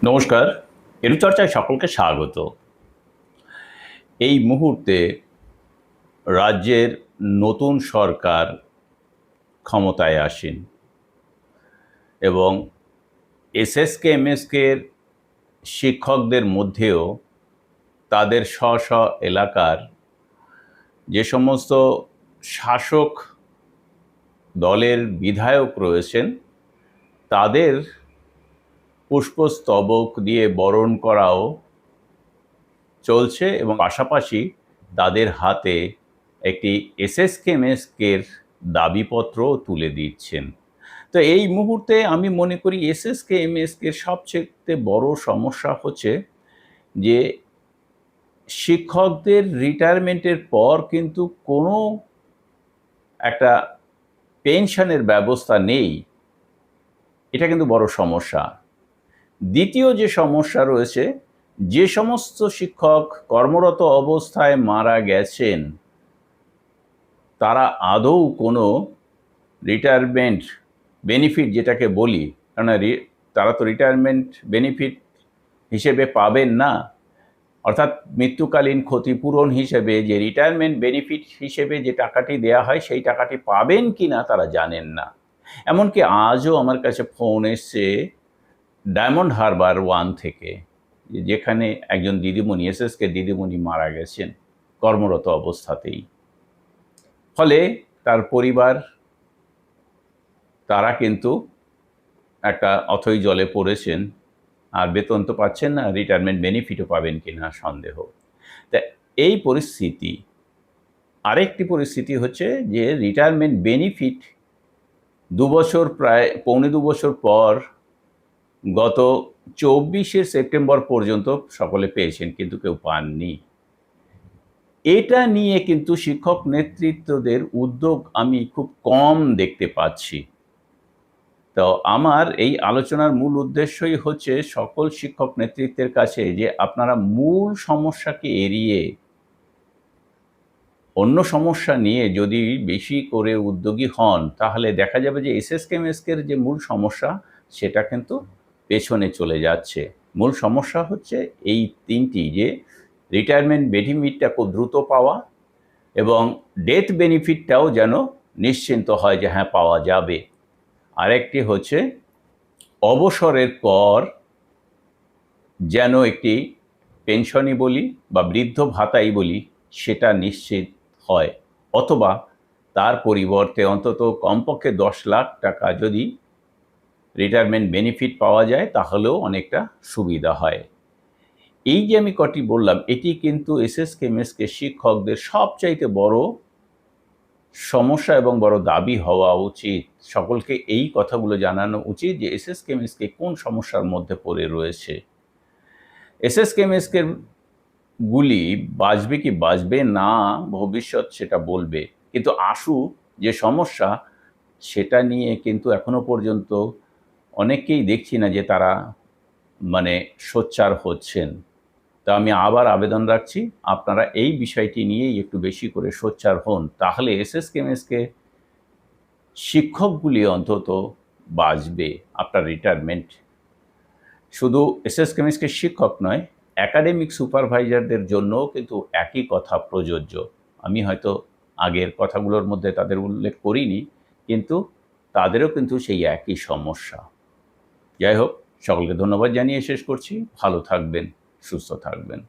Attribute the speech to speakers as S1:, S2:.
S1: নমস্কার। এরুচর্চায় সকলকে স্বাগত। এই মুহূর্তে রাজ্যের নতুন সরকার ক্ষমতায় আসীন এবং এসএসকে এমএসকের শিক্ষকদের মধ্যেও তাদের স্ব স্ব এলাকার যে সমস্ত শাসক দলের বিধায়ক রয়েছেন তাদের পুষ্পস্তবক দিয়ে বরণ করাও চলছে এবং পাশাপাশি তাদের হাতে একটি এসএসকেএমএসকের দাবিপত্রও তুলে দিচ্ছেন। তো এই মুহূর্তে আমি মনে করি এসএসকেএমএসকের সবচেয়ে বড় সমস্যা হচ্ছে যে শিক্ষকদের রিটায়ারমেন্টের পর কিন্তু কোনো একটা পেনশনের ব্যবস্থা নেই। এটা কিন্তু বড় সমস্যা। দ্বিতীয় যে সমস্যা রয়েছে, যে সমস্ত শিক্ষক কর্মরত অবস্থায় মারা গেছেন তারা আদৌ কোনো রিটায়ারমেন্ট বেনিফিট যেটাকে বলি, কারণ তারা তো রিটায়ারমেন্ট বেনিফিট হিসেবে পাবেন না, অর্থাৎ মৃত্যুকালীন ক্ষতিপূরণ হিসেবে যে রিটায়ারমেন্ট বেনিফিট হিসেবে যে টাকাটি দেয়া হয় সেই টাকাটি পাবেন কি না তারা জানেন না। এমনকি আজও আমার কাছে ফোন এসছে ডায়মন্ড হারবার 1 থেকে, যেখানে একজন দিদিমণি এসএসকে দিদিমণি মারা গেছেন কর্মরত অবস্থাতেই। ফলে তার পরিবার তারা কিন্তু একটা অথৈ জলে পড়েছেন, আর বেতন তো পাচ্ছেন না, রিটায়ারমেন্ট বেনিফিটও পাবেন কি না সন্দেহ। তা এই পরিস্থিতি। আরেকটি পরিস্থিতি হচ্ছে যে রিটায়ারমেন্ট বেনিফিট 2 বছর, প্রায় পৌনে 2 বছর পর গত 24শে সেপ্টেম্বর পর্যন্ত সকলে পেয়েছেন, কিন্তু কেউ পাননি। এটা নিয়ে কিন্তু শিক্ষক নেতৃত্বদের উদ্যোগ আমি খুব কম দেখতে পাচ্ছি। তো আমার এই আলোচনার মূল উদ্দেশ্যই হচ্ছে সকল শিক্ষক নেতৃত্বের কাছে যে আপনারা মূল সমস্যাকে এড়িয়ে অন্য সমস্যা নিয়ে যদি বেশি করে উদ্যোগী হন তাহলে দেখা যাবে যে এসএসকেএমএসকের যে মূল সমস্যা সেটা কিন্তু পেছনে চলে যাচ্ছে। মূল সমস্যা হচ্ছে এই তিনটি, যে রিটায়ারমেন্ট বেনিফিটটা খুব দ্রুত পাওয়া এবং ডেথ বেনিফিটটাও যেন নিশ্চিন্ত হয় যে হ্যাঁ পাওয়া যাবে। আরেকটি হচ্ছে অবসরের পর যেন একটি পেনশনই বলি বা বৃদ্ধ ভাতাই বলি সেটা নিশ্চিত হয়, অথবা তার পরিবর্তে অন্তত কমপক্ষে 10 লাখ টাকা যদি রিটায়ারমেন্ট বেনিফিট পাওয়া যায় তাহলেও অনেকটা সুবিধা হয়। এই যে আমি কটি বললাম এটি কিন্তু এসএসকেএমএসকে শিক্ষকদের সবচাইতে বড় সমস্যা এবং বড় দাবি হওয়া উচিত। সকলকে এই কথাগুলো জানানো উচিত যে এসএসকেএমএসকে কোন সমস্যার মধ্যে পড়ে রয়েছে। এসএসকেএমএসকে গুলি বাঁচবে কি বাঁচবে না ভবিষ্যৎ সেটা বলবে, কিন্তু আশু যে সমস্যা সেটা নিয়ে কিন্তু এখনো পর্যন্ত অনেককেই দেখছি না যে তারা সোচ্চার হচ্ছেন। তা আমি আবার আবেদন রাখছি, আপনারা এই বিষয়টি নিয়েই একটু বেশি করে সোচ্চার হন, তাহলে এসএসকেএমএসকে শিক্ষকগুলি অন্তত বাঁচবে আপনার রিটায়ারমেন্ট। শুধু এসএসকেএমএসকে শিক্ষক নয়, একাডেমিক সুপারভাইজারদের জন্যও কিন্তু একই কথা প্রযোজ্য। আমি হয়তো আগের কথাগুলোর মধ্যে তাদের উল্লেখ করিনি, কিন্তু তাদেরও কিন্তু সেই একই সমস্যা। যাই হোক, সকলকে ধন্যবাদ জানিয়ে শেষ করছি। ভালো থাকবেন, সুস্থ থাকবেন।